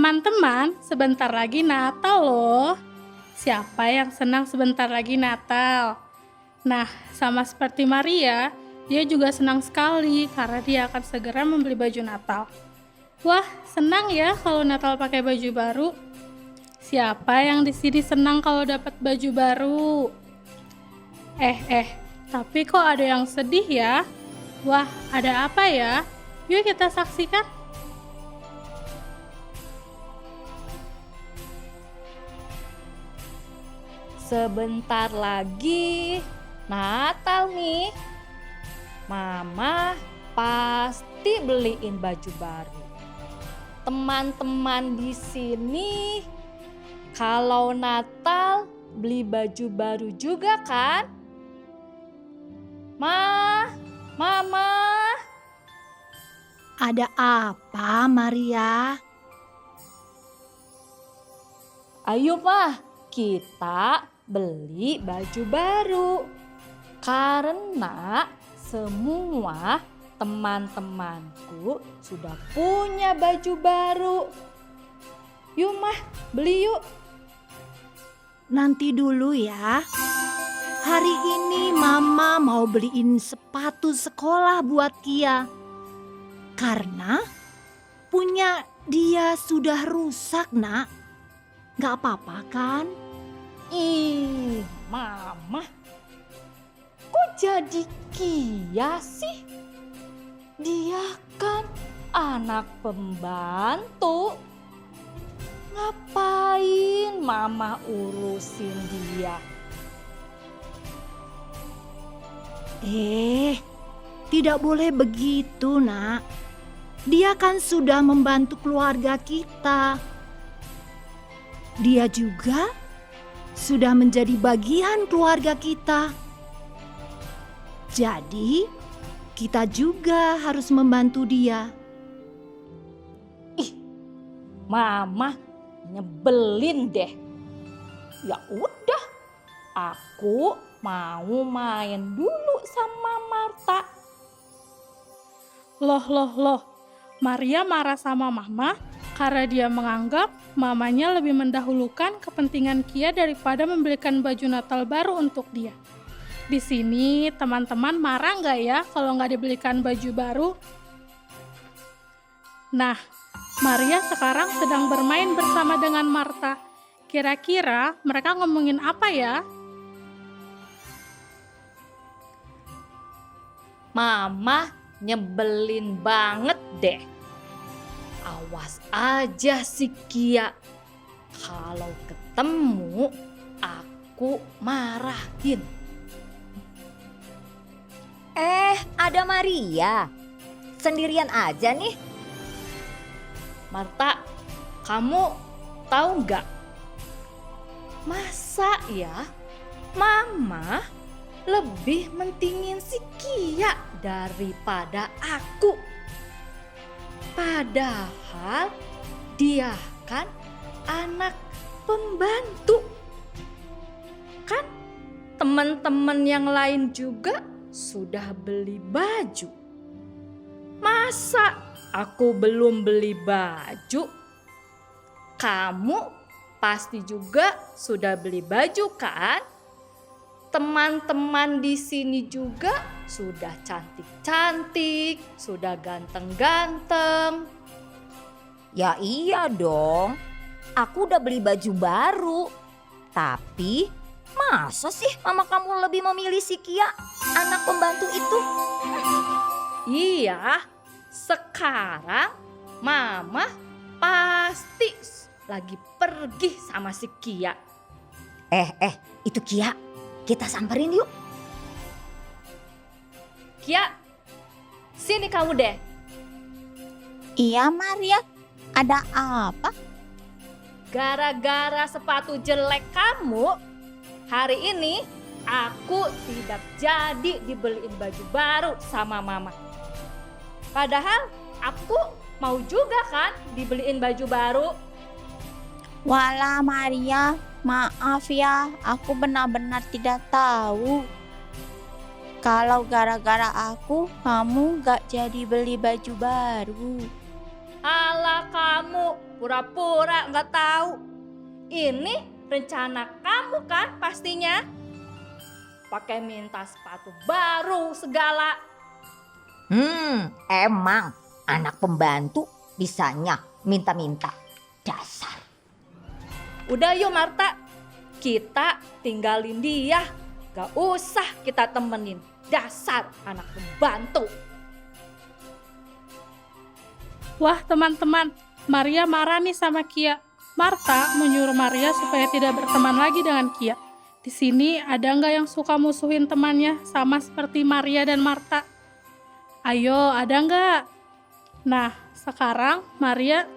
Teman-teman, sebentar lagi Natal loh. Siapa yang senang sebentar lagi Natal? Nah, sama seperti Maria, dia juga senang sekali karena dia akan segera membeli baju Natal. Wah, senang ya kalau Natal pakai baju baru. Siapa yang di sini senang kalau dapat baju baru? Tapi kok ada yang sedih ya? Wah, ada apa ya? Yuk kita saksikan. Sebentar lagi Natal nih. Mama pasti beliin baju baru. Teman-teman di sini kalau Natal beli baju baru juga kan? Mama. Ada apa, Maria? Ayo kita beli baju baru. Karena semua teman-temanku sudah punya baju baru. Yuk beli yuk. Nanti dulu ya. Hari ini Mama mau beliin sepatu sekolah buat Kia. Karena punya dia sudah rusak, Nak. Gak apa-apa kan? Ih, Mama. Kok jadi Kia sih? Dia kan anak pembantu. Ngapain Mama urusin dia? Tidak boleh begitu, Nak. Dia kan sudah membantu keluarga kita. Dia juga sudah menjadi bagian keluarga kita. Jadi, kita juga harus membantu dia. Mama nyebelin deh. Ya udah, aku mau main dulu sama Marta. Loh. Maria marah sama Mama karena dia menganggap mamanya lebih mendahulukan kepentingan Kia daripada membelikan baju Natal baru untuk dia. Di sini teman-teman marah nggak ya kalau nggak dibelikan baju baru? Nah, Maria sekarang sedang bermain bersama dengan Marta. Kira-kira mereka ngomongin apa ya? Mama nyebelin banget deh. Awas aja si Kia. Kalau ketemu, aku marahin. Ada Maria. Sendirian aja nih. Marta, kamu tahu nggak? Masa ya Mama lebih mentingin si Kia daripada aku? Padahal dia kan anak pembantu. Kan teman-teman yang lain juga sudah beli baju. Masa aku belum beli baju? Kamu pasti juga sudah beli baju kan? Teman-teman di sini juga sudah cantik-cantik, sudah ganteng-ganteng. Ya iya dong. Aku udah beli baju baru. Tapi masa sih mama kamu lebih memilih si Kia, anak pembantu itu? Iya, sekarang Mama pasti lagi pergi sama si Kia. Itu Kia. Kita samperin yuk. Kia, sini kamu deh. Iya Maria, ada apa? Gara-gara sepatu jelek kamu, hari ini aku tidak jadi dibeliin baju baru sama Mama. Padahal aku mau juga kan dibeliin baju baru. Walah Maria, maaf ya, aku benar-benar tidak tahu. Kalau gara-gara aku, kamu gak jadi beli baju baru. Alah kamu, pura-pura nggak tahu. Ini rencana kamu kan pastinya. Pakai minta sepatu baru segala. Emang anak pembantu bisanya minta-minta. Dasar. Udah yuk Marta, kita tinggalin dia. Gak usah kita temenin. Dasar anak pembantu. Wah teman-teman, Maria marah nih sama Kia. Marta menyuruh Maria supaya tidak berteman lagi dengan Kia. Di sini ada nggak yang suka musuhin temannya sama seperti Maria dan Marta? Ayo, ada nggak? Nah, sekarang Maria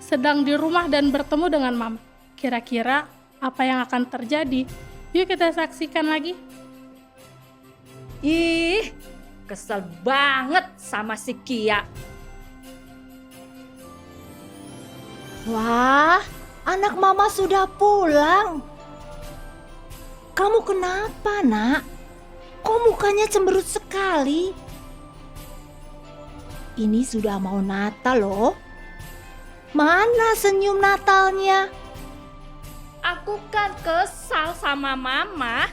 sedang di rumah dan bertemu dengan Mama. Kira-kira apa yang akan terjadi? Yuk kita saksikan lagi. Ih, kesel banget sama si Kia. Wah, anak mama sudah pulang. Kamu kenapa, Nak? Kok mukanya cemberut sekali? Ini sudah mau Natal loh. Mana senyum Natalnya? Aku kan kesal sama Mama.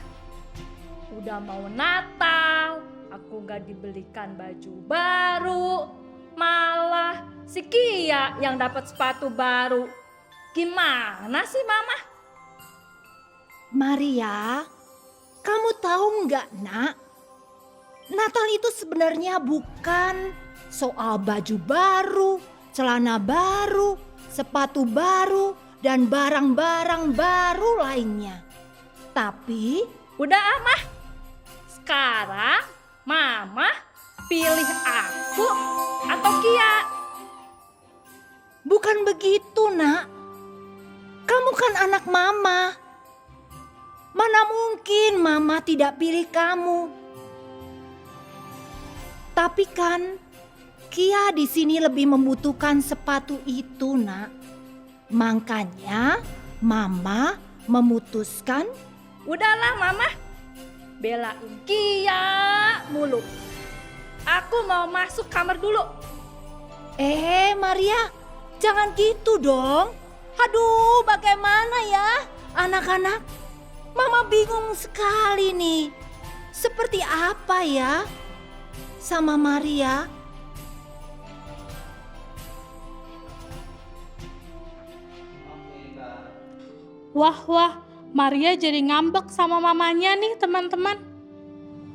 Udah mau Natal, aku gak dibelikan baju baru. Malah si Kia yang dapat sepatu baru. Gimana sih Mama? Maria, kamu tahu nggak, Nak? Natal itu sebenarnya bukan soal baju baru, celana baru, sepatu baru, dan barang-barang baru lainnya. Tapi, Udah Mah. Sekarang Mama pilih aku atau Kia? bukan begitu, Nak. Kamu kan anak Mama. Mana mungkin Mama tidak pilih kamu? Tapi kan Kia di sini lebih membutuhkan sepatu itu, Nak. Makanya Mama memutuskan. Udahlah Mama, belain Kia mulu. Aku mau masuk kamar dulu. Maria, jangan gitu dong. Aduh, bagaimana ya anak-anak? Mama bingung sekali nih. Seperti apa ya sama Maria? Wah, Maria jadi ngambek sama mamanya nih teman-teman.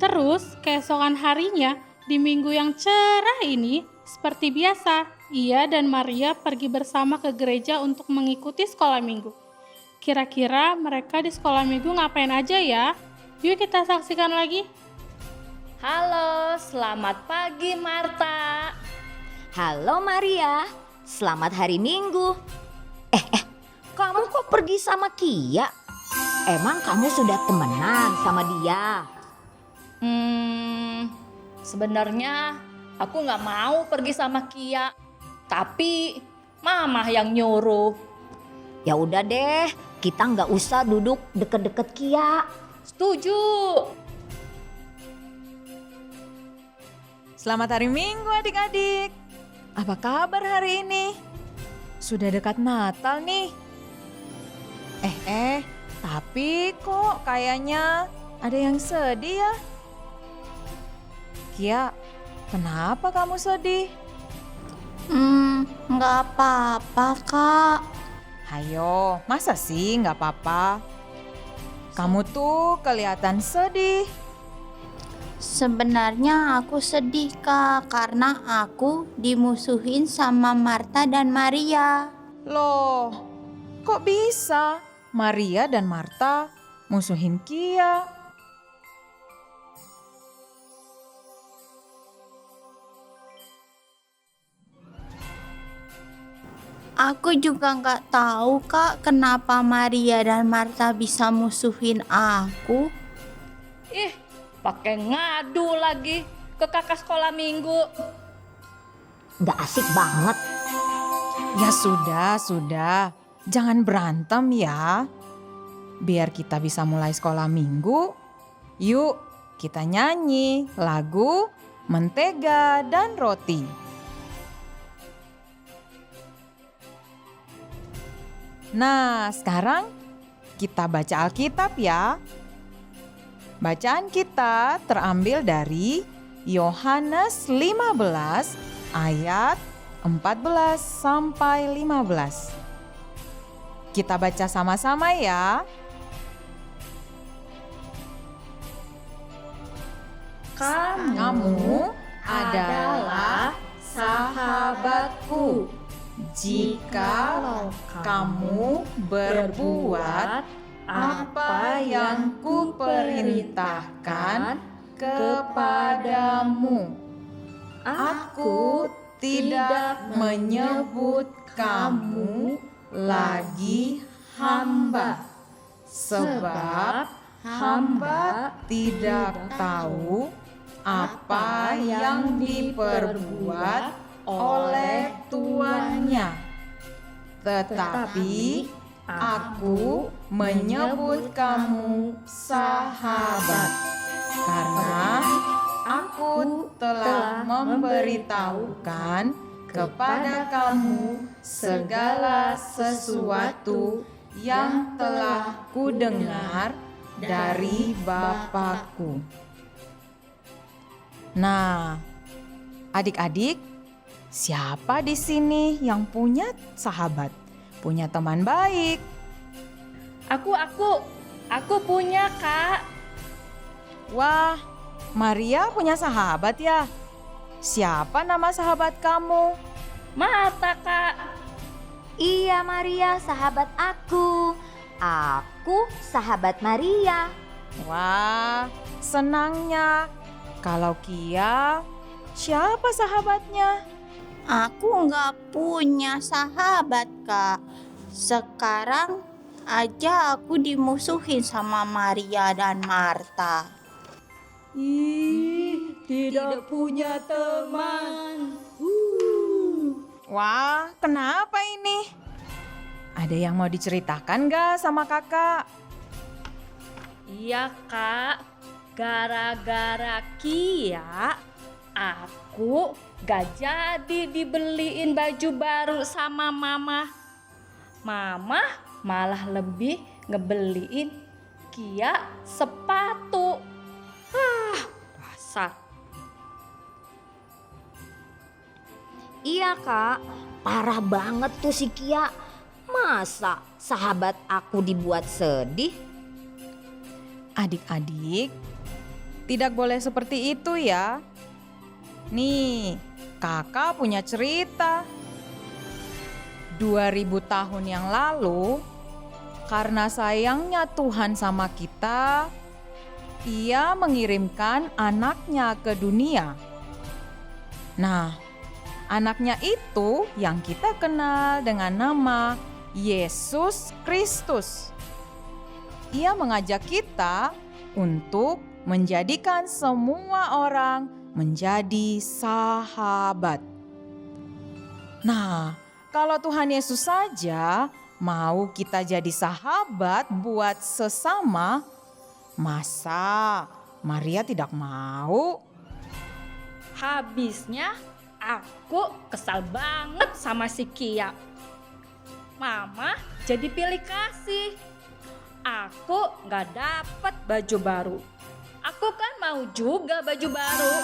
Terus keesokan harinya di minggu yang cerah ini, seperti biasa, ia dan Maria pergi bersama ke gereja untuk mengikuti sekolah minggu. Kira-kira mereka di sekolah minggu ngapain aja ya? Yuk kita saksikan lagi. Halo, selamat pagi Marta. Halo Maria, selamat hari Minggu. Kamu kok pergi sama Kia? Emang kamu sudah temenan sama dia? Sebenarnya aku nggak mau pergi sama Kia, tapi Mama yang nyuruh. Ya udah deh, kita nggak usah duduk deket-deket Kia. Setuju. Selamat hari Minggu adik-adik. Apa kabar hari ini? Sudah dekat Natal nih. Tapi kok kayaknya ada yang sedih ya? Kia, kenapa kamu sedih? Nggak apa-apa, Kak. Hayo, masa sih nggak apa-apa? Kamu tuh kelihatan sedih. Sebenarnya aku sedih, Kak, karena aku dimusuhin sama Marta dan Maria. Loh, kok bisa Maria dan Marta musuhin Kia? Aku juga nggak tahu, Kak, kenapa Maria dan Marta bisa musuhin aku. Ih, pakai ngadu lagi ke kakak sekolah minggu. Nggak asik banget. Ya sudah. Jangan berantem ya. Biar kita bisa mulai sekolah minggu. Yuk, kita nyanyi lagu Mentega dan Roti. Nah, sekarang kita baca Alkitab ya. Bacaan kita terambil dari Yohanes 15 ayat 14 sampai 15. Kita baca sama-sama ya. Kamu adalah sahabatku jika kamu berbuat apa yang kuperintahkan kepadamu. Aku tidak menyebut kamu lagi hamba, sebab hamba tidak tahu apa yang diperbuat oleh tuannya. Tetapi aku menyebut kamu sahabat, karena aku telah memberitahukan kepada kamu segala sesuatu yang telah kudengar dari Bapakku. Nah, adik-adik, siapa di sini yang punya sahabat, punya teman baik? Aku punya, Kak. Wah, Maria punya sahabat ya? Siapa nama sahabat kamu? Marta, Kak. Iya Maria, sahabat aku. Aku sahabat Maria. Wah, senangnya. Kalau Kia, siapa sahabatnya? Aku nggak punya sahabat, Kak. Sekarang aja aku dimusuhin sama Maria dan Marta. Tidak punya teman. Wah, kenapa ini? Ada yang mau diceritakan gak sama kakak? Iya, Kak. Gara-gara Kia, aku gak jadi dibeliin baju baru sama mama. Mama malah lebih ngebeliin Kia sepatu. Dasar. Iya kak, parah banget tuh si Kia. Masa sahabat aku dibuat sedih? Adik-adik, tidak boleh seperti itu ya. Nih, kakak punya cerita. 2000 tahun yang lalu, karena sayangnya Tuhan sama kita, Ia mengirimkan anaknya ke dunia. Nah, anaknya itu yang kita kenal dengan nama Yesus Kristus. Ia mengajak kita untuk menjadikan semua orang menjadi sahabat. Nah, kalau Tuhan Yesus saja mau kita jadi sahabat buat sesama, masa Maria tidak mau? Habisnya aku kesal banget sama si Kia. Mama jadi pilih kasih. Aku gak dapet baju baru. Aku kan mau juga baju baru.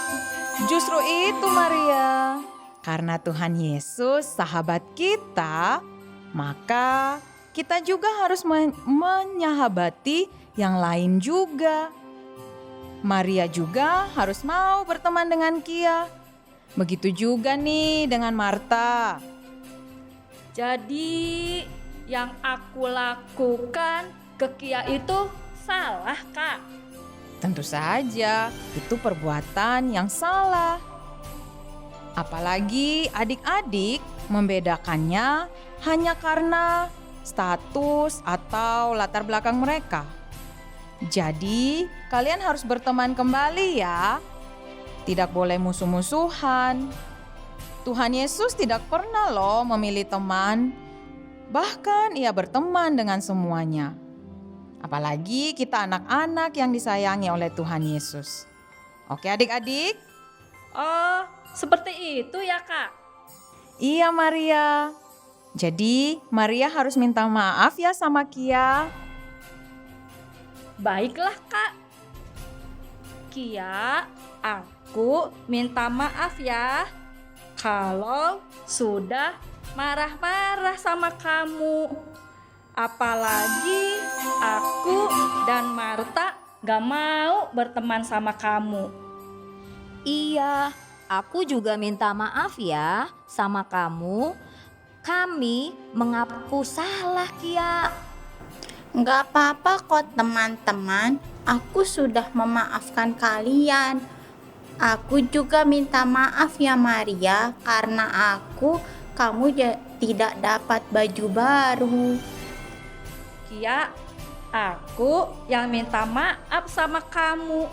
Justru itu Maria. Karena Tuhan Yesus sahabat kita, maka kita juga harus menyahabati yang lain juga. Maria juga harus mau berteman dengan Kia. Begitu juga nih dengan Marta. Jadi yang aku lakukan ke Kia itu salah, Kak. Tentu saja itu perbuatan yang salah. Apalagi adik-adik membedakannya hanya karena status atau latar belakang mereka. Jadi kalian harus berteman kembali ya. Tidak boleh musuh-musuhan. Tuhan Yesus tidak pernah loh memilih teman. Bahkan ia berteman dengan semuanya. Apalagi kita anak-anak yang disayangi oleh Tuhan Yesus. Oke adik-adik? Oh, seperti itu ya, Kak. Iya Maria. Jadi Maria harus minta maaf ya sama Kia. Baiklah, Kak. Kia, aku minta maaf ya kalau sudah marah-marah sama kamu. Apalagi aku dan Marta gak mau berteman sama kamu. Iya, aku juga minta maaf ya sama kamu. Kami mengaku salah, Kia. Nggak apa-apa kok teman-teman, aku sudah memaafkan kalian. Aku juga minta maaf ya Maria, karena kamu tidak dapat baju baru. Kia, aku yang minta maaf sama kamu.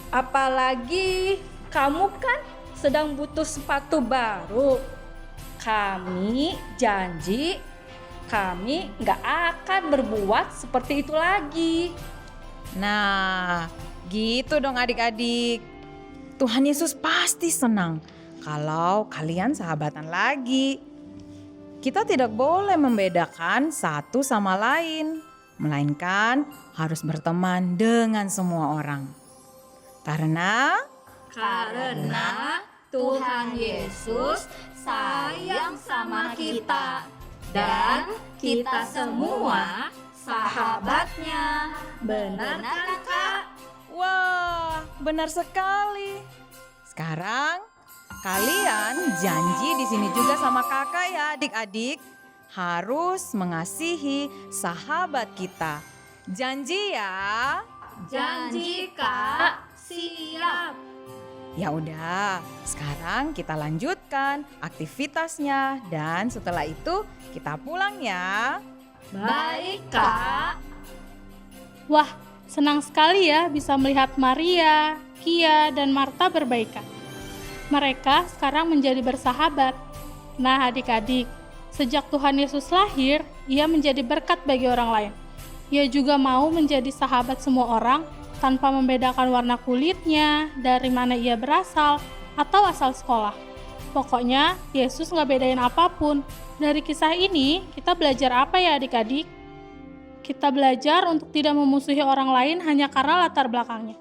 Apalagi kamu kan sedang butuh sepatu baru. Kami janji kami gak akan berbuat seperti itu lagi. Nah, gitu dong adik-adik. Tuhan Yesus pasti senang kalau kalian sahabatan lagi. Kita tidak boleh membedakan satu sama lain, melainkan harus berteman dengan semua orang. Karena Tuhan Yesus sayang sama kita dan kita semua sahabatnya. Benar kan, Kak? wah, benar sekali. Sekarang kalian janji di sini juga sama kakak ya adik-adik. Harus mengasihi sahabat kita. Janji ya. Janji, Kak. Siap. Ya udah, sekarang kita lanjutkan aktivitasnya dan setelah itu kita pulang ya. Baik, Kak. Wah, senang sekali ya bisa melihat Maria, Kia, dan Marta berbaikan. Mereka sekarang menjadi bersahabat. Nah adik-adik, sejak Tuhan Yesus lahir, ia menjadi berkat bagi orang lain. Ia juga mau menjadi sahabat semua orang tanpa membedakan warna kulitnya, dari mana ia berasal, atau asal sekolah. Pokoknya, Yesus nggak bedain apapun. Dari kisah ini, kita belajar apa ya adik-adik? Kita belajar untuk tidak memusuhi orang lain hanya karena latar belakangnya.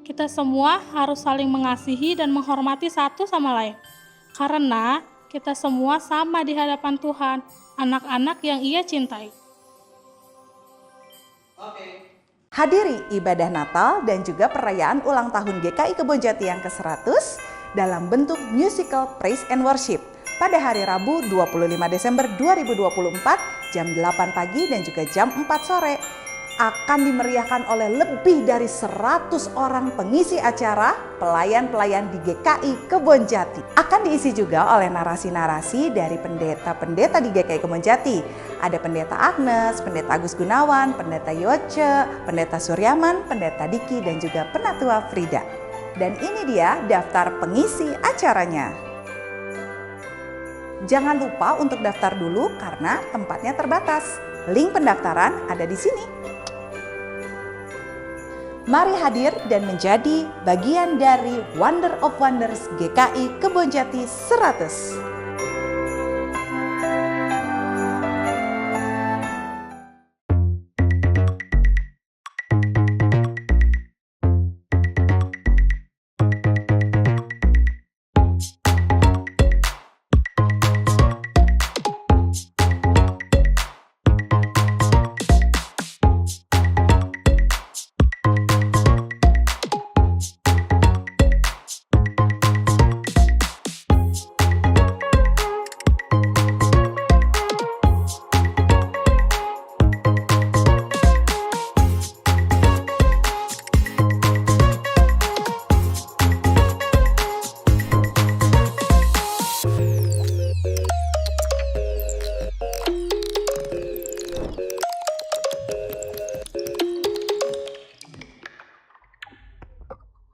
Kita semua harus saling mengasihi dan menghormati satu sama lain. Karena kita semua sama di hadapan Tuhan, anak-anak yang ia cintai. Hadiri ibadah Natal dan juga perayaan ulang tahun GKI Kebonjati yang ke-100 dalam bentuk musical Praise and Worship pada hari Rabu 25 Desember 2024 jam 8 pagi dan juga jam 4 sore. Akan dimeriahkan oleh lebih dari 100 orang pengisi acara, pelayan-pelayan di GKI Kebonjati. Akan diisi juga oleh narasi-narasi dari pendeta-pendeta di GKI Kebonjati. Ada Pendeta Agnes, Pendeta Agus Gunawan, Pendeta Yoce, Pendeta Suryaman, Pendeta Diki, dan juga Penatua Frida. Dan ini dia daftar pengisi acaranya. Jangan lupa untuk daftar dulu karena tempatnya terbatas. Link pendaftaran ada di sini. Mari hadir dan menjadi bagian dari Wonder of Wonders GKI Kebonjati 100.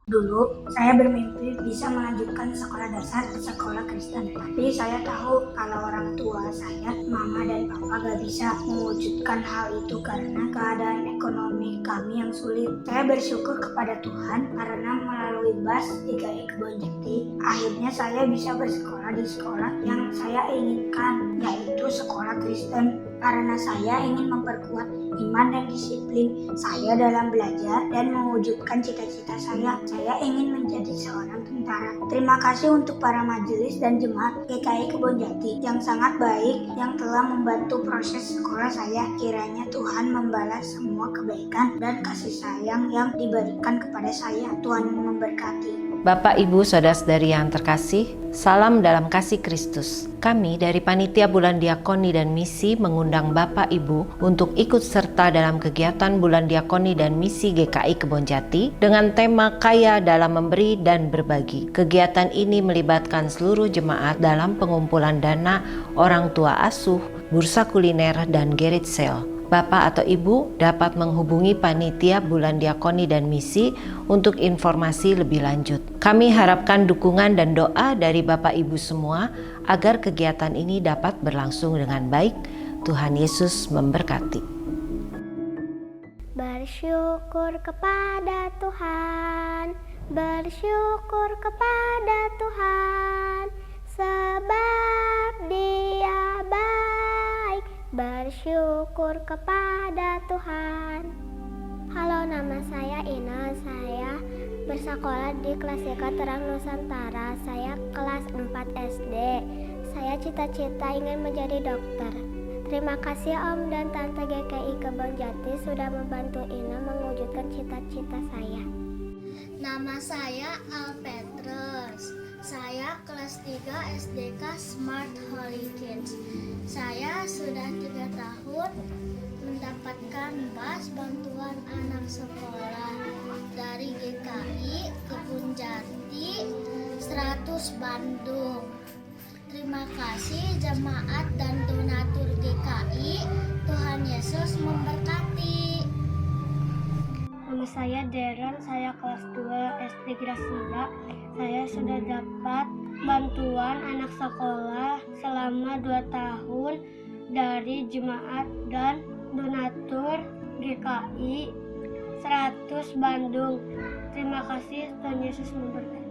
Dulu saya bermimpi bisa melanjutkan sekolah dasar sekolah Kristen. Tapi saya tahu kalau orang tua saya, mama dan papa gak bisa mewujudkan hal itu karena keadaan ekonomi kami yang sulit. Saya bersyukur kepada Tuhan karena melalui BAS GKI Kebonjati, akhirnya saya bisa bersekolah di sekolah yang saya inginkan, yaitu sekolah Kristen. Karena saya ingin memperkuat iman dan disiplin saya dalam belajar dan mewujudkan cita-cita saya ingin menjadi seorang tentara. Terima kasih untuk para majelis dan jemaat GKI Kebonjati yang sangat baik yang telah membantu proses sekolah saya. Kiranya Tuhan membalas semua kebaikan dan kasih sayang yang diberikan kepada saya. Tuhan memberkati. Bapak, Ibu, Saudara-saudari yang terkasih, salam dalam kasih Kristus. Kami dari Panitia Bulan Diakoni dan Misi mengundang Bapak Ibu untuk ikut serta dalam kegiatan Bulan Diakoni dan Misi GKI Kebonjati dengan tema Kaya dalam Memberi dan Berbagi. Kegiatan ini melibatkan seluruh jemaat dalam pengumpulan dana orang tua asuh, bursa kuliner, dan garage sale. Bapak atau Ibu dapat menghubungi Panitia Bulan Diakoni dan Misi untuk informasi lebih lanjut. Kami harapkan dukungan dan doa dari Bapak Ibu semua agar kegiatan ini dapat berlangsung dengan baik. Tuhan Yesus memberkati. Bersyukur kepada Tuhan, bersyukur kepada Tuhan, sebab Dia baik. Bersyukur kepada Tuhan. Halo, nama saya Ina. Saya bersekolah di kelas TK Terang Nusantara. Saya kelas 4 SD. Saya cita-cita ingin menjadi dokter. Terima kasih Om dan Tante GKI Kebonjati sudah membantu Ina mewujudkan cita-cita saya. Nama saya Al Petrus. Saya kelas 3 SDK Smart Holy Kids. Saya sudah 3 tahun mendapatkan BAS bantuan anak sekolah dari GKI Kebonjati 100 Bandung. Terima kasih jemaat dan donatur GKI. Tuhan Yesus memberkati. Nama saya Deren, saya kelas 2 SD Gracia. Saya sudah dapat bantuan anak sekolah selama 2 tahun dari jemaat dan donatur GKI 100 Bandung. Terima kasih, Tuhan Yesus memberkati.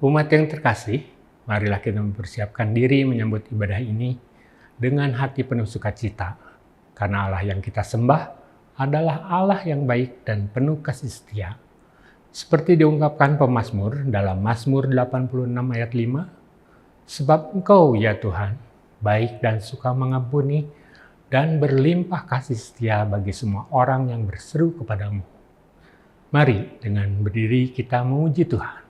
Umat yang terkasih, marilah kita mempersiapkan diri menyambut ibadah ini dengan hati penuh sukacita, karena Allah yang kita sembah adalah Allah yang baik dan penuh kasih setia. Seperti diungkapkan pemazmur dalam Mazmur 86 ayat 5, sebab Engkau ya Tuhan, baik dan suka mengampuni, dan berlimpah kasih setia bagi semua orang yang berseru kepadamu. Mari dengan berdiri kita memuji Tuhan.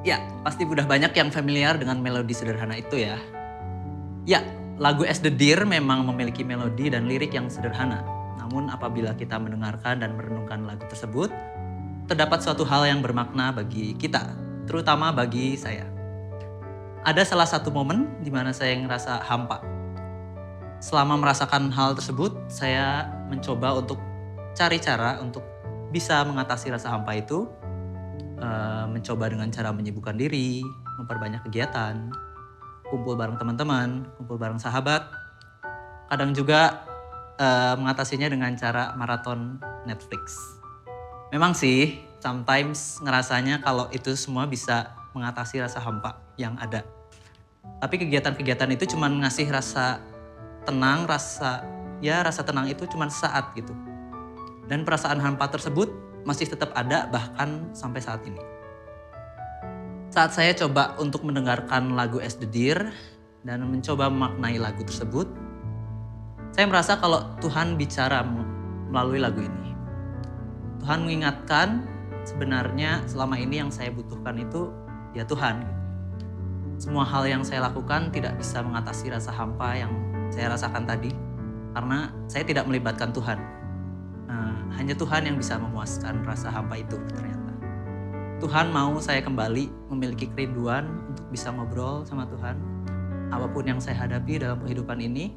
Ya, pasti udah banyak yang familiar dengan melodi sederhana itu ya. Ya, lagu As the Deer memang memiliki melodi dan lirik yang sederhana. Namun apabila kita mendengarkan dan merenungkan lagu tersebut, terdapat suatu hal yang bermakna bagi kita, terutama bagi saya. Ada salah satu momen di mana saya ngerasa hampa. Selama merasakan hal tersebut, saya mencoba untuk cari cara untuk bisa mengatasi rasa hampa itu. Mencoba dengan cara menyibukkan diri, memperbanyak kegiatan, kumpul bareng teman-teman, kumpul bareng sahabat. Kadang juga mengatasinya dengan cara maraton Netflix. Memang sih, sometimes ngerasanya kalau itu semua bisa mengatasi rasa hampa yang ada. Tapi kegiatan-kegiatan itu cuma ngasih rasa tenang, rasa tenang itu cuma sesaat gitu. Dan perasaan hampa tersebut masih tetap ada bahkan sampai saat ini. Saat saya coba untuk mendengarkan lagu As the Deer dan mencoba memaknai lagu tersebut, saya merasa kalau Tuhan bicara melalui lagu ini. Tuhan mengingatkan sebenarnya selama ini yang saya butuhkan itu ya Tuhan. Semua hal yang saya lakukan tidak bisa mengatasi rasa hampa yang saya rasakan tadi karena saya tidak melibatkan Tuhan. Hanya Tuhan yang bisa memuaskan rasa hampa itu ternyata. Tuhan mau saya kembali memiliki kerinduan untuk bisa ngobrol sama Tuhan. Apapun yang saya hadapi dalam kehidupan ini,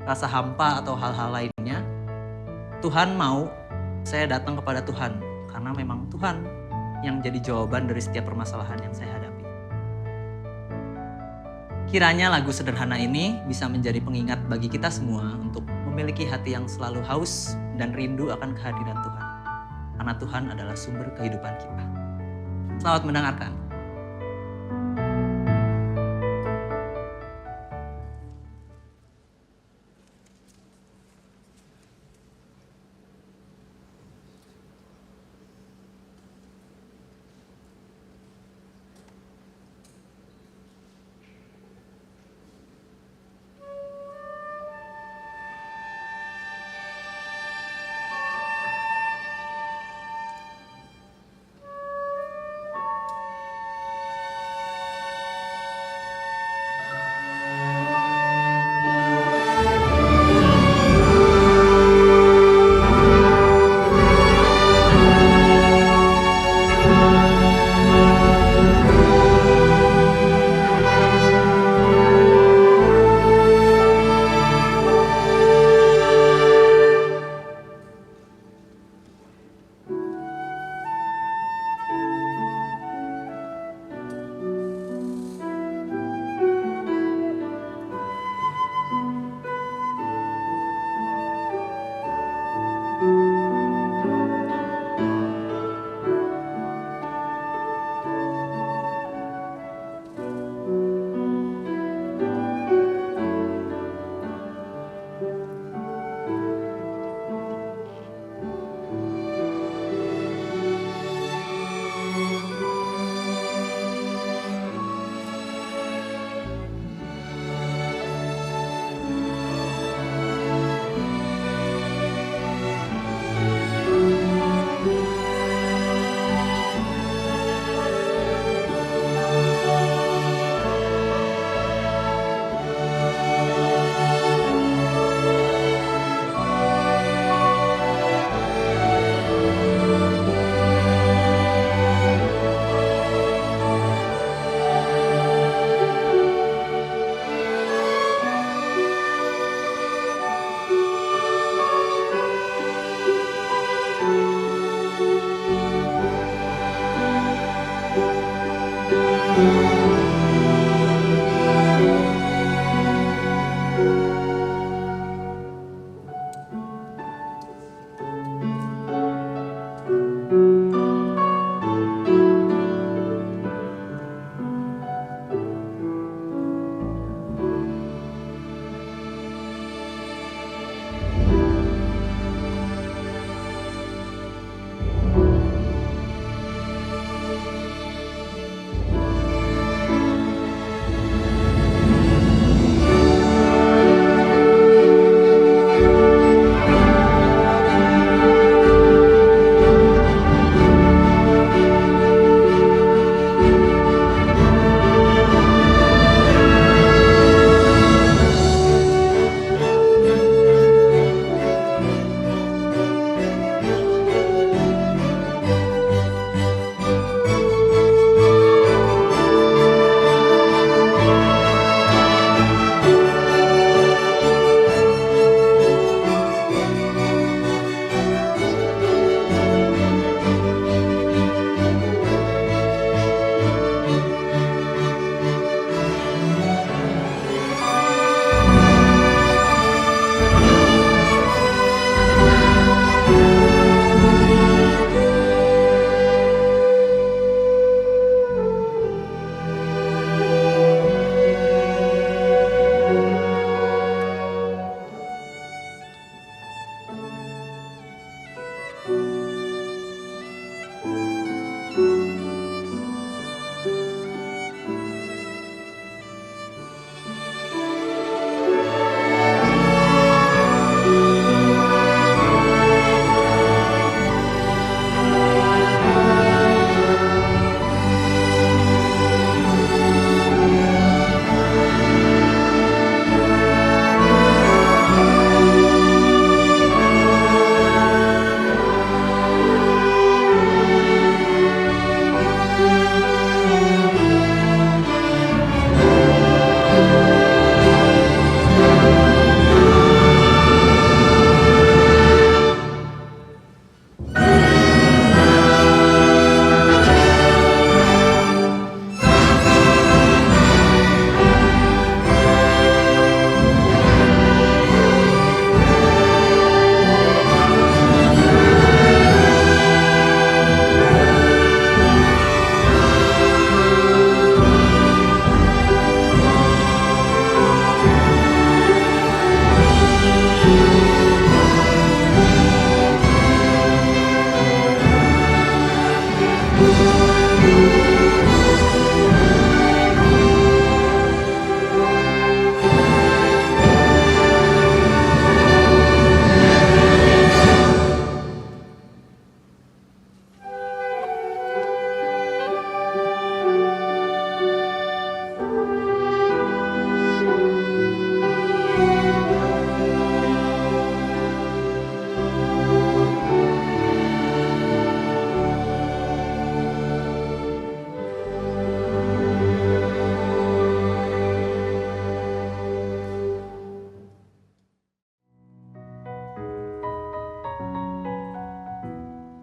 rasa hampa atau hal-hal lainnya, Tuhan mau saya datang kepada Tuhan. Karena memang Tuhan yang jadi jawaban dari setiap permasalahan yang saya hadapi. Kiranya lagu sederhana ini bisa menjadi pengingat bagi kita semua untuk memiliki hati yang selalu haus dan rindu akan kehadiran Tuhan. Karena Tuhan adalah sumber kehidupan kita. Selamat mendengarkan.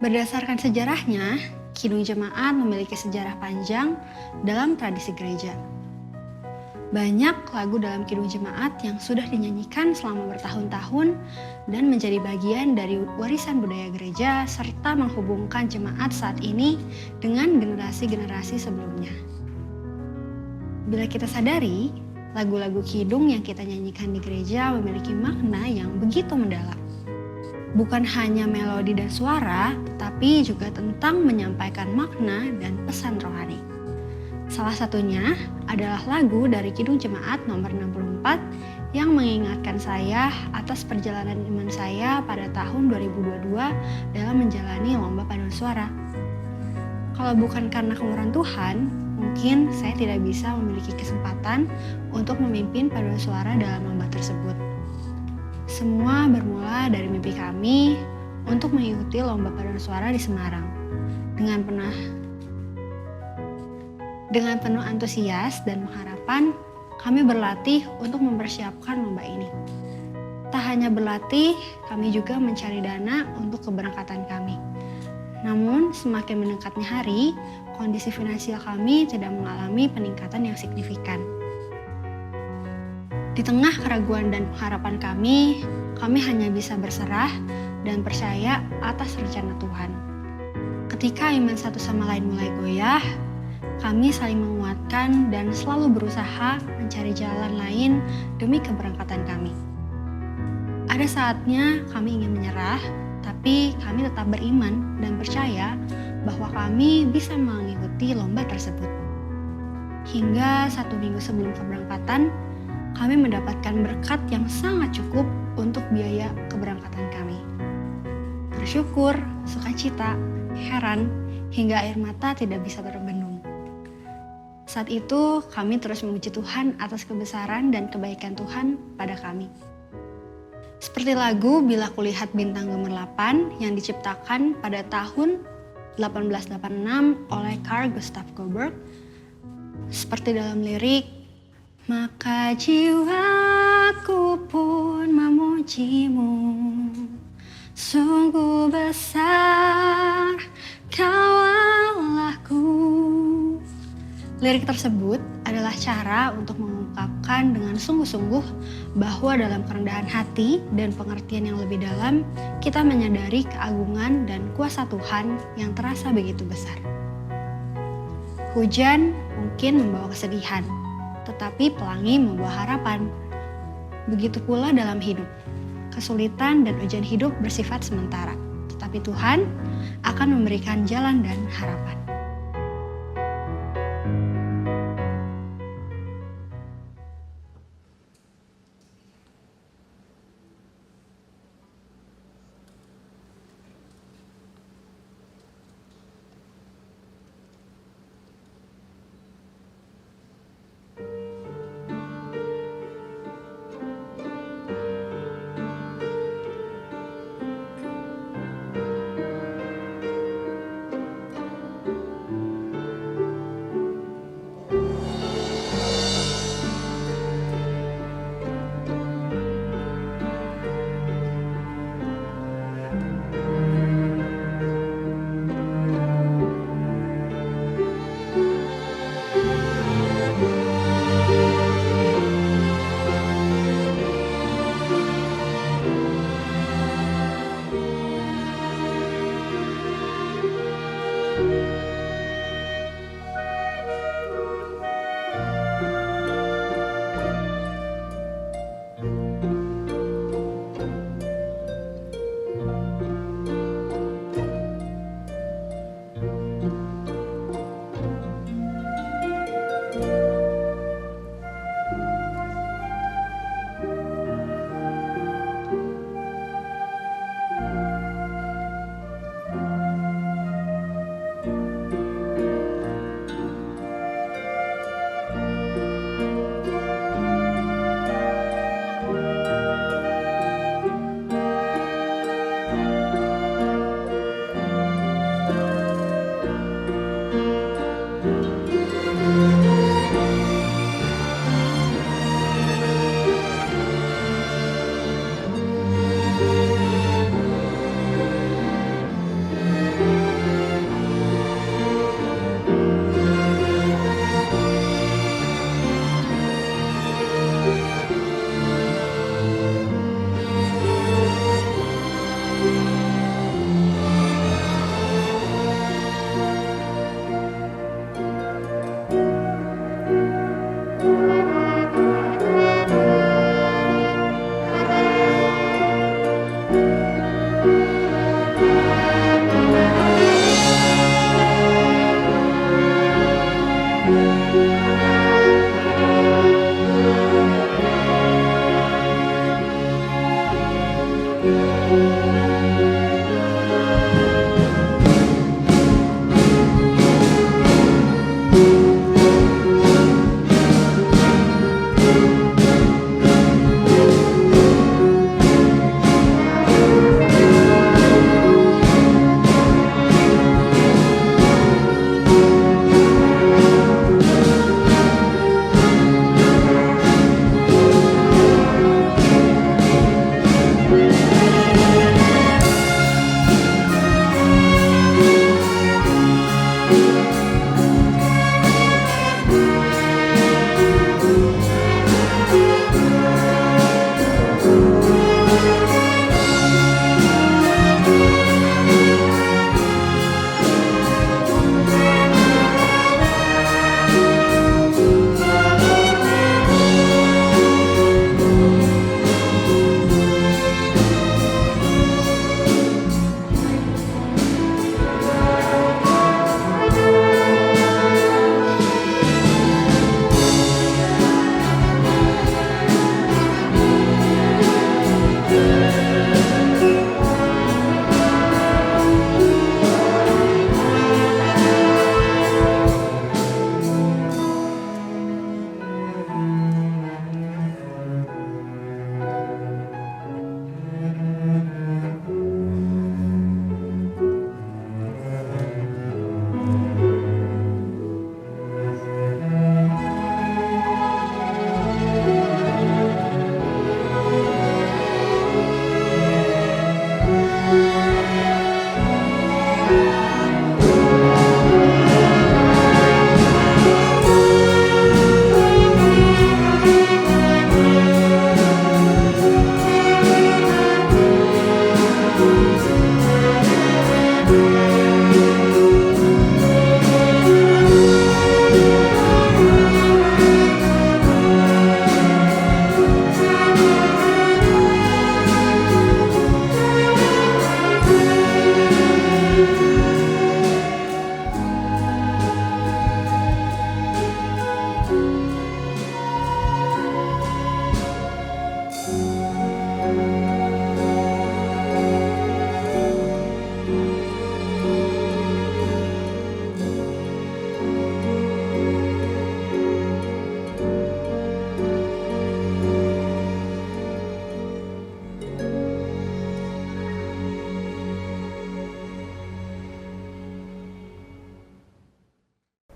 Berdasarkan sejarahnya, Kidung Jemaat memiliki sejarah panjang dalam tradisi gereja. Banyak lagu dalam Kidung Jemaat yang sudah dinyanyikan selama bertahun-tahun dan menjadi bagian dari warisan budaya gereja serta menghubungkan jemaat saat ini dengan generasi-generasi sebelumnya. Bila kita sadari, lagu-lagu kidung yang kita nyanyikan di gereja memiliki makna yang begitu mendalam. Bukan hanya melodi dan suara, tapi juga tentang menyampaikan makna dan pesan rohani. Salah satunya adalah lagu dari Kidung Jemaat nomor 64 yang mengingatkan saya atas perjalanan iman saya pada tahun 2022 dalam menjalani lomba paduan suara. Kalau bukan karena kemurahan Tuhan, mungkin saya tidak bisa memiliki kesempatan untuk memimpin paduan suara dalam lomba tersebut. Semua bermula dari mimpi kami untuk mengikuti lomba paduan suara di Semarang. Dengan penuh antusias dan pengharapan, kami berlatih untuk mempersiapkan lomba ini. Tak hanya berlatih, kami juga mencari dana untuk keberangkatan kami. Namun, semakin mendekatnya hari, kondisi finansial kami tidak mengalami peningkatan yang signifikan. Di tengah keraguan dan pengharapan kami hanya bisa berserah dan percaya atas rencana Tuhan. Ketika iman satu sama lain mulai goyah, kami saling menguatkan dan selalu berusaha mencari jalan lain demi keberangkatan kami. Ada saatnya kami ingin menyerah, tapi kami tetap beriman dan percaya bahwa kami bisa mengikuti lomba tersebut. Hingga 1 minggu sebelum keberangkatan, kami mendapatkan berkat yang sangat cukup untuk biaya keberangkatan kami. Bersyukur, sukacita, heran, hingga air mata tidak bisa terbendung. Saat itu, kami terus memuji Tuhan atas kebesaran dan kebaikan Tuhan pada kami. Seperti lagu Bila Kulihat Bintang Gemerlapan yang diciptakan pada tahun 1886 oleh Carl Gustav Goldberg. Seperti dalam lirik, maka jiwaku pun memujimu, sungguh besar Kau Allahku. Lirik tersebut adalah cara untuk mengungkapkan dengan sungguh-sungguh bahwa dalam kerendahan hati dan pengertian yang lebih dalam, kita menyadari keagungan dan kuasa Tuhan yang terasa begitu besar. Hujan mungkin membawa kesedihan, tetapi pelangi membawa harapan. Begitu pula dalam hidup. Kesulitan dan ujian hidup bersifat sementara, tetapi Tuhan akan memberikan jalan dan harapan.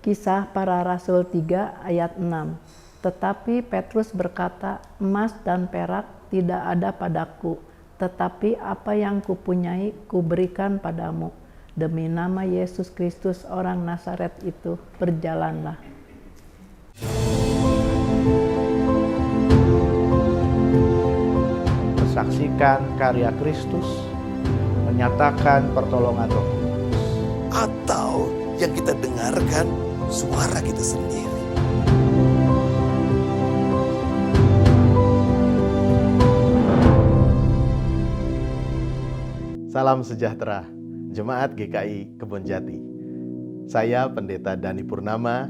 Kisah Para Rasul 3 ayat 6. Tetapi Petrus berkata, emas dan perak tidak ada padaku, tetapi apa yang kupunyai kuberikan padamu. Demi nama Yesus Kristus orang Nazaret itu, berjalanlah. Saksikan karya Kristus, menyatakan pertolongan Roh Kudus. Atau yang kita dengarkan suara kita sendiri. Salam sejahtera, Jemaat GKI Kebonjati. Saya Pendeta Dani Purnama.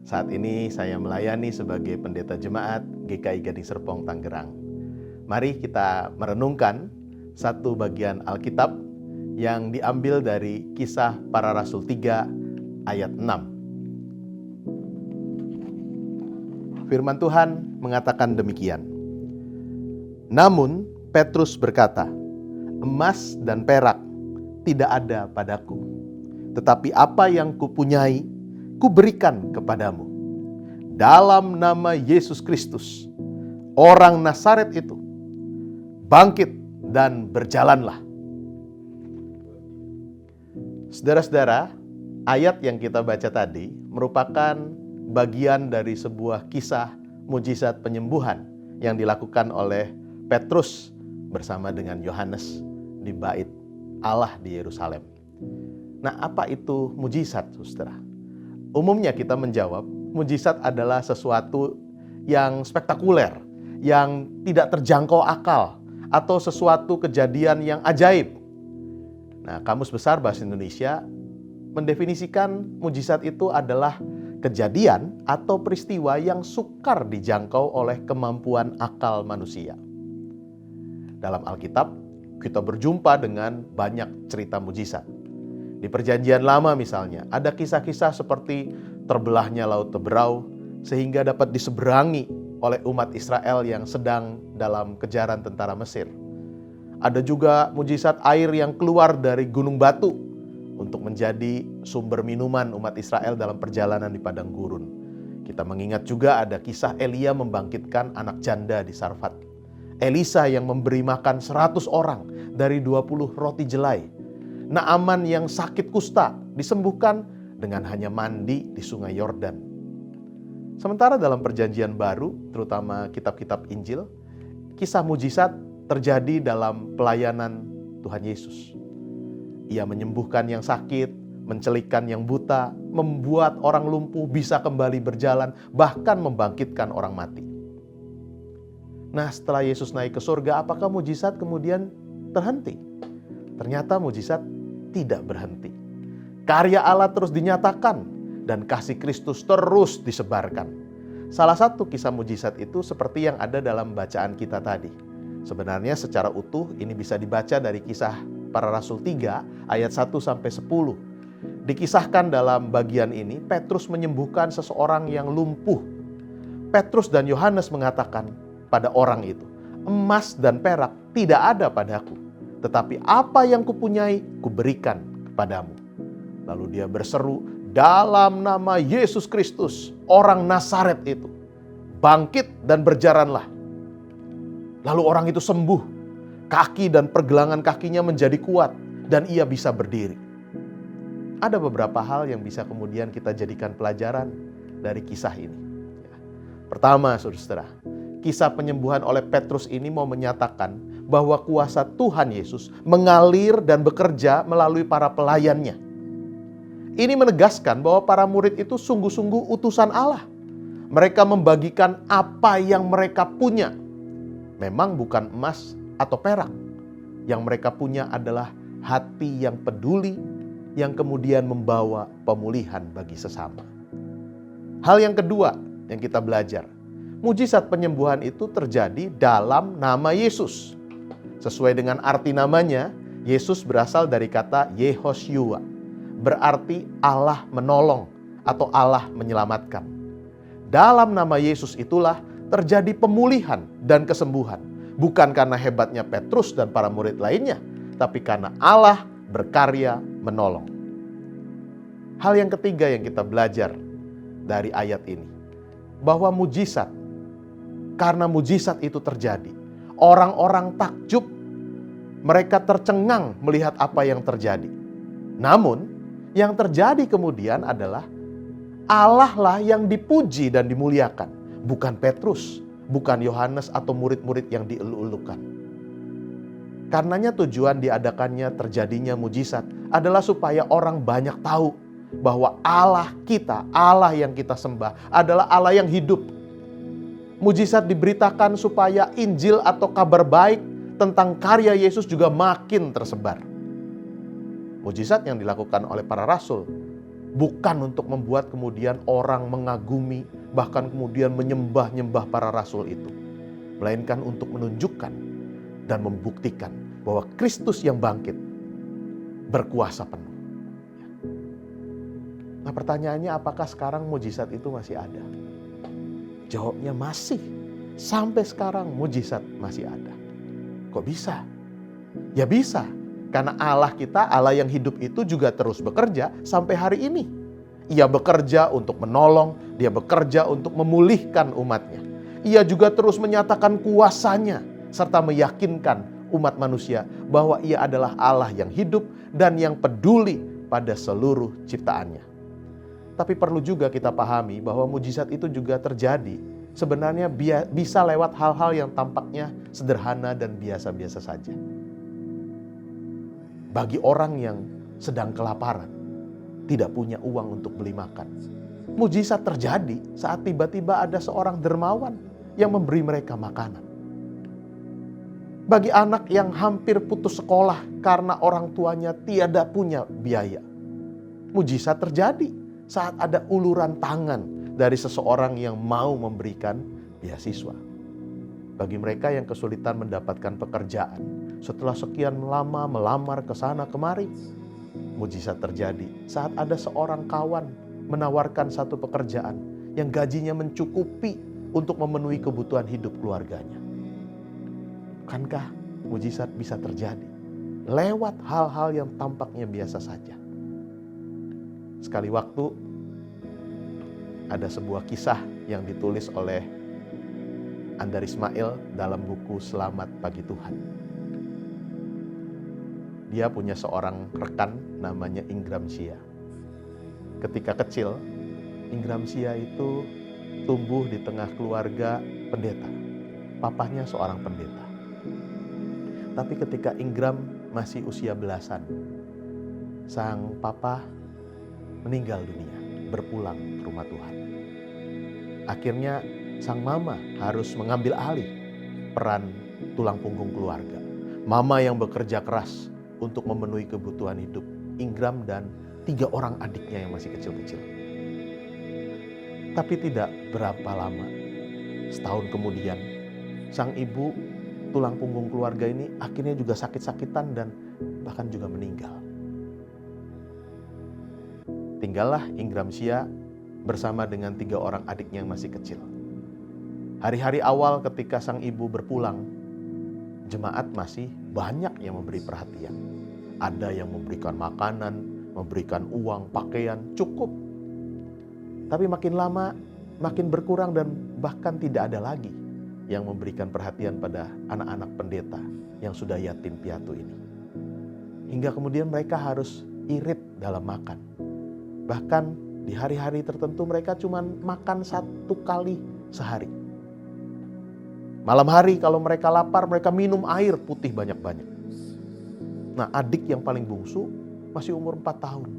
Saat ini saya melayani sebagai Pendeta Jemaat GKI Gading Serpong, Tangerang. Mari kita merenungkan satu bagian Alkitab yang diambil dari Kisah Para Rasul 3 ayat 6. Firman Tuhan mengatakan demikian. Namun Petrus berkata, emas dan perak tidak ada padaku, tetapi apa yang kupunyai kuberikan kepadamu. Dalam nama Yesus Kristus, orang Nazaret itu, bangkit dan berjalanlah. Saudara-saudara, ayat yang kita baca tadi merupakan bagian dari sebuah kisah mujizat penyembuhan yang dilakukan oleh Petrus bersama dengan Yohanes di bait Allah di Yerusalem. Nah, apa itu mujizat, saudara? Umumnya kita menjawab, mujizat adalah sesuatu yang spektakuler, yang tidak terjangkau akal, atau sesuatu kejadian yang ajaib. Nah, Kamus Besar Bahasa Indonesia mendefinisikan mujizat itu adalah kejadian atau peristiwa yang sukar dijangkau oleh kemampuan akal manusia. Dalam Alkitab, kita berjumpa dengan banyak cerita mujizat. Di Perjanjian Lama misalnya, ada kisah-kisah seperti terbelahnya Laut Teberau sehingga dapat diseberangi oleh umat Israel yang sedang dalam kejaran tentara Mesir. Ada juga mujizat air yang keluar dari gunung batu untuk menjadi sumber minuman umat Israel dalam perjalanan di padang gurun. Kita mengingat juga ada kisah Elia membangkitkan anak janda di Sarfat. Elisa yang memberi makan 100 orang dari 20 roti jelai. Naaman yang sakit kusta disembuhkan dengan hanya mandi di sungai Yordan. Sementara dalam Perjanjian Baru, terutama kitab-kitab Injil, kisah mujizat terjadi dalam pelayanan Tuhan Yesus. Ia menyembuhkan yang sakit, mencelikkan yang buta, membuat orang lumpuh bisa kembali berjalan, bahkan membangkitkan orang mati. Nah, setelah Yesus naik ke surga, apakah mujizat kemudian terhenti? Ternyata mujizat tidak berhenti. Karya Allah terus dinyatakan dan kasih Kristus terus disebarkan. Salah satu kisah mujizat itu seperti yang ada dalam bacaan kita tadi. Sebenarnya secara utuh ini bisa dibaca dari Kisah Para Rasul 3 ayat 1 sampai 10. Dikisahkan dalam bagian ini, Petrus menyembuhkan seseorang yang lumpuh. Petrus dan Yohanes mengatakan pada orang itu, emas dan perak tidak ada padaku, tetapi apa yang kupunyai kuberikan kepadamu. Lalu dia berseru, dalam nama Yesus Kristus, orang Nazaret itu, bangkit dan berjalanlah. Lalu orang itu sembuh, kaki dan pergelangan kakinya menjadi kuat, dan ia bisa berdiri. Ada beberapa hal yang bisa kemudian kita jadikan pelajaran dari kisah ini. Pertama, saudara, kisah penyembuhan oleh Petrus ini mau menyatakan bahwa kuasa Tuhan Yesus mengalir dan bekerja melalui para pelayannya. Ini menegaskan bahwa para murid itu sungguh-sungguh utusan Allah. Mereka membagikan apa yang mereka punya. Memang bukan emas atau perak. Yang mereka punya adalah hati yang peduli, yang kemudian membawa pemulihan bagi sesama. Hal yang kedua yang kita belajar, mujizat penyembuhan itu terjadi dalam nama Yesus. Sesuai dengan arti namanya, Yesus berasal dari kata Yehoshua. Berarti Allah menolong atau Allah menyelamatkan. Dalam nama Yesus itulah terjadi pemulihan dan kesembuhan. Bukan karena hebatnya Petrus dan para murid lainnya, tapi karena Allah berkarya menolong. Hal yang ketiga yang kita belajar dari ayat ini. Bahwa mujizat, karena mujizat itu terjadi, orang-orang takjub, mereka tercengang melihat apa yang terjadi. Namun, yang terjadi kemudian adalah Allah lah yang dipuji dan dimuliakan. Bukan Petrus, bukan Yohanes atau murid-murid yang dielu-elukan. Karenanya tujuan diadakannya terjadinya mujizat adalah supaya orang banyak tahu bahwa Allah kita, Allah yang kita sembah adalah Allah yang hidup. Mujizat diberitakan supaya Injil atau kabar baik tentang karya Yesus juga makin tersebar. Mujizat yang dilakukan oleh para rasul bukan untuk membuat kemudian orang mengagumi, bahkan kemudian menyembah-nyembah para rasul itu. Melainkan untuk menunjukkan dan membuktikan bahwa Kristus yang bangkit berkuasa penuh. Nah, pertanyaannya, apakah sekarang mujizat itu masih ada? Jawabnya masih. Sampai sekarang mujizat masih ada. Kok bisa? Ya bisa. Karena Allah kita, Allah yang hidup itu juga terus bekerja sampai hari ini. Ia bekerja untuk menolong, dia bekerja untuk memulihkan umatnya. Ia juga terus menyatakan kuasanya, serta meyakinkan umat manusia bahwa ia adalah Allah yang hidup dan yang peduli pada seluruh ciptaannya. Tapi perlu juga kita pahami bahwa mujizat itu juga terjadi sebenarnya bisa lewat hal-hal yang tampaknya sederhana dan biasa-biasa saja. Bagi orang yang sedang kelaparan, tidak punya uang untuk beli makan, mujizat terjadi saat tiba-tiba ada seorang dermawan yang memberi mereka makanan. Bagi anak yang hampir putus sekolah karena orang tuanya tiada punya biaya, mujizat terjadi saat ada uluran tangan dari seseorang yang mau memberikan beasiswa. Bagi mereka yang kesulitan mendapatkan pekerjaan, setelah sekian lama melamar ke sana kemari, mujizat terjadi saat ada seorang kawan menawarkan satu pekerjaan yang gajinya mencukupi untuk memenuhi kebutuhan hidup keluarganya. Bukankah mujizat bisa terjadi lewat hal-hal yang tampaknya biasa saja? Sekali waktu ada sebuah kisah yang ditulis oleh Andar Ismail dalam buku Selamat Pagi Tuhan. Dia punya seorang rekan namanya Ingram Sia. Ketika kecil, Ingram Sia itu tumbuh di tengah keluarga pendeta. Papahnya seorang pendeta. Tapi ketika Ingram masih usia belasan, sang papa meninggal dunia, berpulang ke rumah Tuhan. Akhirnya sang mama harus mengambil alih peran tulang punggung keluarga. Mama yang bekerja keras untuk memenuhi kebutuhan hidup Ingram dan 3 orang adiknya yang masih kecil-kecil. Tapi tidak berapa lama, setahun kemudian, sang ibu tulang punggung keluarga ini akhirnya juga sakit-sakitan dan bahkan juga meninggal. Tinggallah Ingram Sia bersama dengan 3 orang adiknya yang masih kecil. Hari-hari awal ketika sang ibu berpulang, jemaat masih banyak yang memberi perhatian. Ada yang memberikan makanan, memberikan uang, pakaian, cukup. Tapi makin lama, makin berkurang dan bahkan tidak ada lagi yang memberikan perhatian pada anak-anak pendeta yang sudah yatim piatu ini. Hingga kemudian mereka harus irit dalam makan. Bahkan di hari-hari tertentu mereka cuma makan 1 kali sehari. Malam hari kalau mereka lapar, mereka minum air putih banyak-banyak. Nah, adik yang paling bungsu masih umur 4 tahun.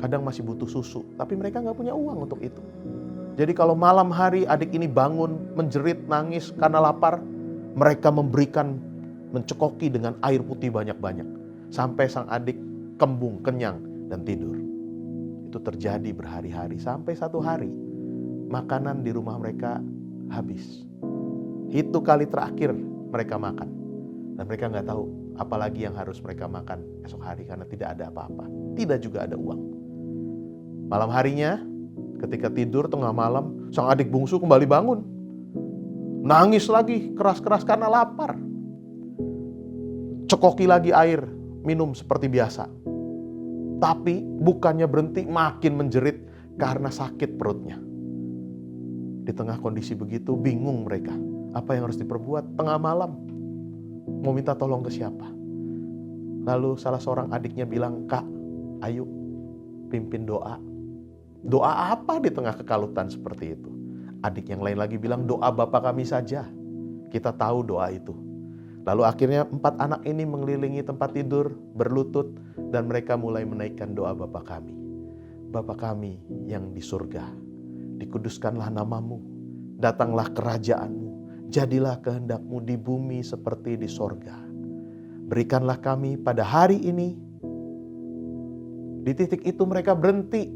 Kadang masih butuh susu, tapi mereka nggak punya uang untuk itu. Jadi kalau malam hari adik ini bangun, menjerit, nangis karena lapar, mereka mencekoki dengan air putih banyak-banyak. Sampai sang adik kembung, kenyang, dan tidur. Itu terjadi berhari-hari, sampai satu hari makanan di rumah mereka habis. Itu kali terakhir mereka makan. Dan mereka nggak tahu apalagi yang harus mereka makan esok hari karena tidak ada apa-apa. Tidak juga ada uang. Malam harinya ketika tidur tengah malam, sang adik bungsu kembali bangun. Nangis lagi keras-keras karena lapar. Cekoki lagi air, minum seperti biasa. Tapi bukannya berhenti, makin menjerit karena sakit perutnya. Di tengah kondisi begitu bingung mereka. Apa yang harus diperbuat? Tengah malam. Mau minta tolong ke siapa? Lalu salah seorang adiknya bilang, "Kak, ayo pimpin doa." Doa apa di tengah kekalutan seperti itu? Adik yang lain lagi bilang, "Doa Bapa kami saja. Kita tahu doa itu." Lalu akhirnya 4 anak ini mengelilingi tempat tidur, berlutut, dan mereka mulai menaikkan doa Bapa kami. Bapa kami yang di surga, dikuduskanlah namamu, datanglah kerajaanmu, jadilah kehendakmu di bumi seperti di sorga. Berikanlah kami pada hari ini. Di titik itu mereka berhenti.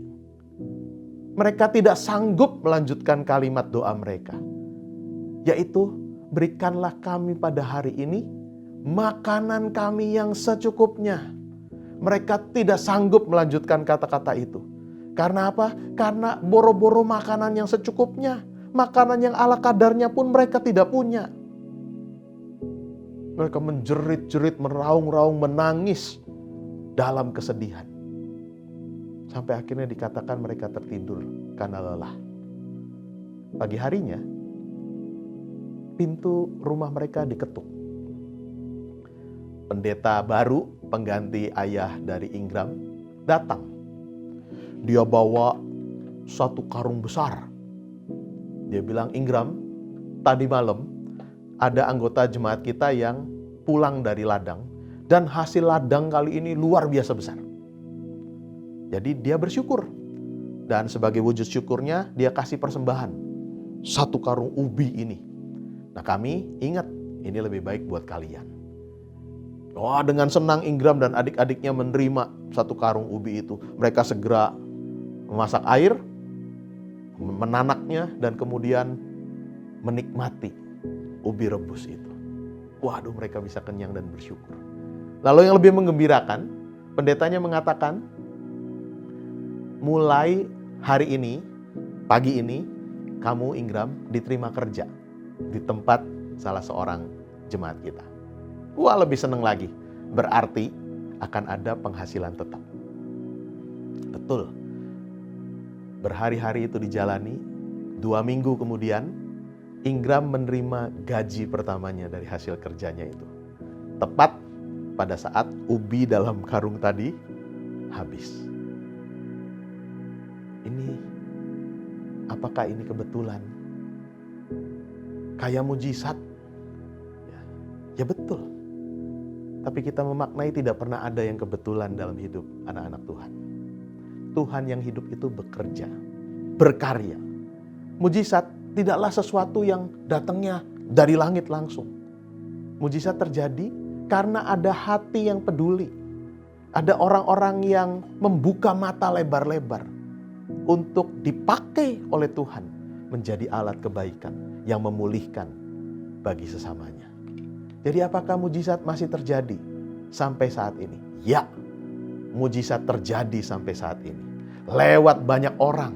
Mereka tidak sanggup melanjutkan kalimat doa mereka, yaitu, berikanlah kami pada hari ini makanan kami yang secukupnya. Mereka tidak sanggup melanjutkan kata-kata itu. Karena apa? Karena boro-boro makanan yang secukupnya. Makanan yang ala kadarnya pun mereka tidak punya. Mereka menjerit-jerit, meraung-raung, menangis dalam kesedihan. Sampai akhirnya dikatakan mereka tertidur karena lelah. Pagi harinya, pintu rumah mereka diketuk. Pendeta baru, pengganti ayah dari Ingram, datang. Dia bawa 1 karung besar. Dia bilang, "Ingram, tadi malam ada anggota jemaat kita yang pulang dari ladang, dan hasil ladang kali ini luar biasa besar." Jadi dia bersyukur. Dan sebagai wujud syukurnya, dia kasih persembahan 1 karung ubi ini. Nah, kami ingat, ini lebih baik buat kalian. Wah, dengan senang Ingram dan adik-adiknya menerima 1 karung ubi itu. Mereka segera memasak air, menanaknya, dan kemudian menikmati ubi rebus itu. Waduh, mereka bisa kenyang dan bersyukur. Lalu yang lebih menggembirakan, pendetanya mengatakan, mulai hari ini, pagi ini, kamu Ingram diterima kerja di tempat salah seorang jemaat kita. Wah, lebih senang lagi. Berarti akan ada penghasilan tetap. Betul. Berhari-hari itu dijalani. 2 minggu kemudian, Ingram menerima gaji pertamanya dari hasil kerjanya itu. Tepat pada saat ubi dalam karung tadi habis. Apakah ini kebetulan? Kayak mujizat? Ya betul. Tapi kita memaknai tidak pernah ada yang kebetulan dalam hidup anak-anak Tuhan. Tuhan yang hidup itu bekerja, berkarya. Mujizat tidaklah sesuatu yang datangnya dari langit langsung. Mujizat terjadi karena ada hati yang peduli. Ada orang-orang yang membuka mata lebar-lebar untuk dipakai oleh Tuhan menjadi alat kebaikan yang memulihkan bagi sesamanya. Jadi apakah mujizat masih terjadi sampai saat ini? Ya, mujizat terjadi sampai saat ini. Lewat banyak orang,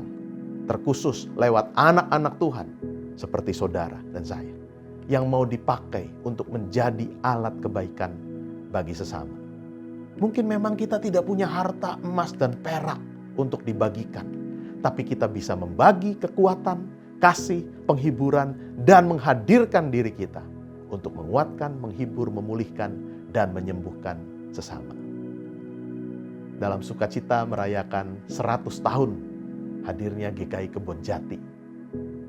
terkhusus lewat anak-anak Tuhan seperti saudara dan saya, yang mau dipakai untuk menjadi alat kebaikan bagi sesama. Mungkin memang kita tidak punya harta emas dan perak untuk dibagikan, tapi kita bisa membagi kekuatan, kasih, penghiburan, dan menghadirkan diri kita untuk menguatkan, menghibur, memulihkan, dan menyembuhkan sesama. Dalam sukacita merayakan 100 tahun hadirnya GKI Kebonjati,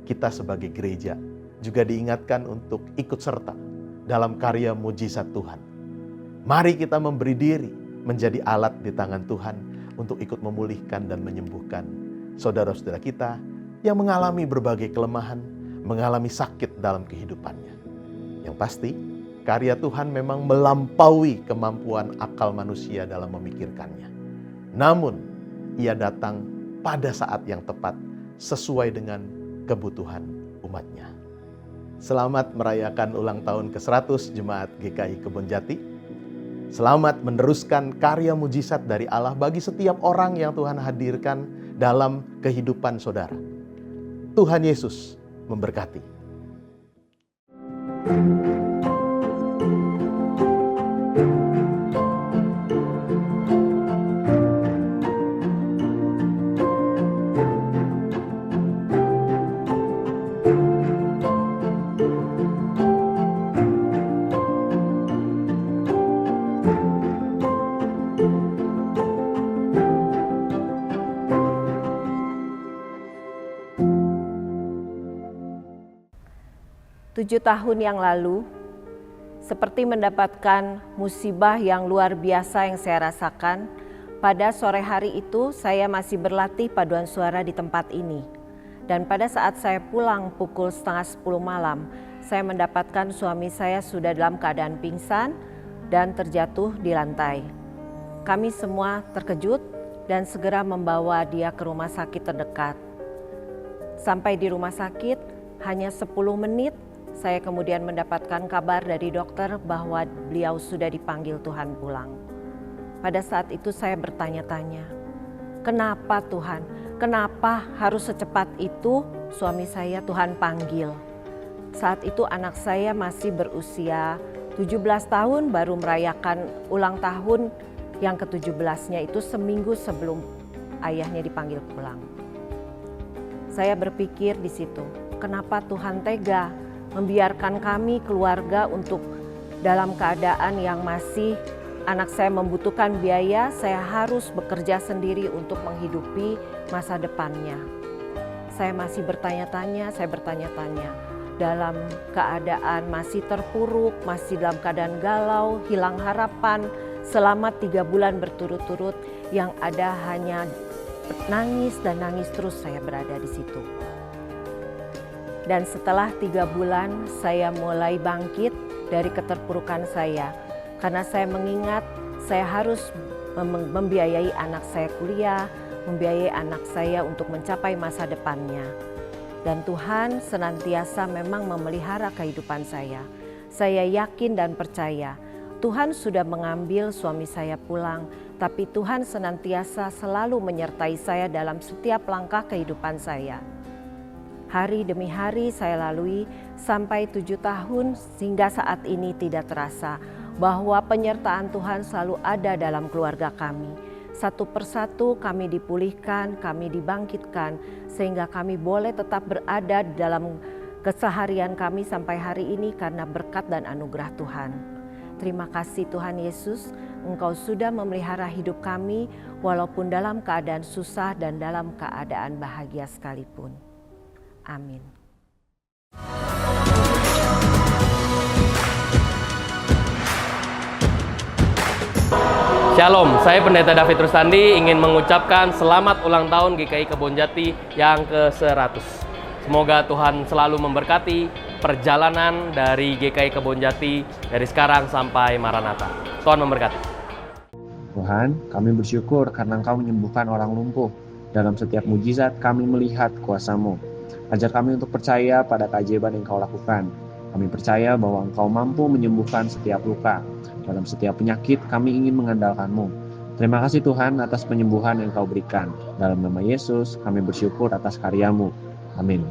kita sebagai gereja juga diingatkan untuk ikut serta dalam karya mujizat Tuhan. Mari kita memberi diri menjadi alat di tangan Tuhan untuk ikut memulihkan dan menyembuhkan saudara-saudara kita yang mengalami berbagai kelemahan, mengalami sakit dalam kehidupannya. Yang pasti, karya Tuhan memang melampaui kemampuan akal manusia dalam memikirkannya. Namun, Ia datang pada saat yang tepat sesuai dengan kebutuhan umatnya. Selamat merayakan ulang tahun ke-100 Jemaat GKI Kebonjati. Selamat meneruskan karya mujizat dari Allah bagi setiap orang yang Tuhan hadirkan dalam kehidupan saudara. Tuhan Yesus memberkati. 7 tahun yang lalu, seperti mendapatkan musibah yang luar biasa yang saya rasakan, pada sore hari itu saya masih berlatih paduan suara di tempat ini. Dan pada saat saya pulang pukul 9:30 malam, saya mendapatkan suami saya sudah dalam keadaan pingsan dan terjatuh di lantai. Kami semua terkejut dan segera membawa dia ke rumah sakit terdekat. Sampai di rumah sakit, hanya 10 menit saya kemudian mendapatkan kabar dari dokter bahwa beliau sudah dipanggil Tuhan pulang. Pada saat itu saya bertanya-tanya, kenapa Tuhan? Kenapa harus secepat itu suami saya Tuhan panggil? Saat itu anak saya masih berusia 17 tahun, baru merayakan ulang tahun yang ke-17-nya itu seminggu sebelum ayahnya dipanggil pulang. Saya berpikir di situ, kenapa Tuhan tega membiarkan kami keluarga untuk dalam keadaan yang masih anak saya membutuhkan biaya, saya harus bekerja sendiri untuk menghidupi masa depannya. Saya masih bertanya-tanya, dalam keadaan masih terpuruk, masih dalam keadaan galau, hilang harapan selama 3 bulan berturut-turut, yang ada hanya nangis dan nangis terus saya berada di situ. Dan setelah 3 bulan saya mulai bangkit dari keterpurukan saya. Karena saya mengingat saya harus membiayai anak saya kuliah, membiayai anak saya untuk mencapai masa depannya. Dan Tuhan senantiasa memang memelihara kehidupan saya. Saya yakin dan percaya Tuhan sudah mengambil suami saya pulang, tapi Tuhan senantiasa selalu menyertai saya dalam setiap langkah kehidupan saya. Hari demi hari saya lalui sampai 7 tahun hingga saat ini tidak terasa bahwa penyertaan Tuhan selalu ada dalam keluarga kami. Satu persatu kami dipulihkan, kami dibangkitkan, sehingga kami boleh tetap berada dalam keseharian kami sampai hari ini karena berkat dan anugerah Tuhan. Terima kasih Tuhan Yesus, Engkau sudah memelihara hidup kami walaupun dalam keadaan susah dan dalam keadaan bahagia sekalipun. Amin. Shalom, saya Pendeta David Rustandi ingin mengucapkan selamat ulang tahun GKI Kebonjati yang ke-100. Semoga Tuhan selalu memberkati perjalanan dari GKI Kebonjati dari sekarang sampai Maranatha. Tuhan memberkati. Tuhan, kami bersyukur karena Engkau menyembuhkan orang lumpuh. Dalam setiap mujizat kami melihat kuasa-Mu. Ajar kami untuk percaya pada keajaiban yang Engkau lakukan. Kami percaya bahwa Engkau mampu menyembuhkan setiap luka. Dalam setiap penyakit kami ingin mengandalkan-Mu. Terima kasih Tuhan atas penyembuhan yang Engkau berikan. Dalam nama Yesus kami bersyukur atas karya-Mu. Amin.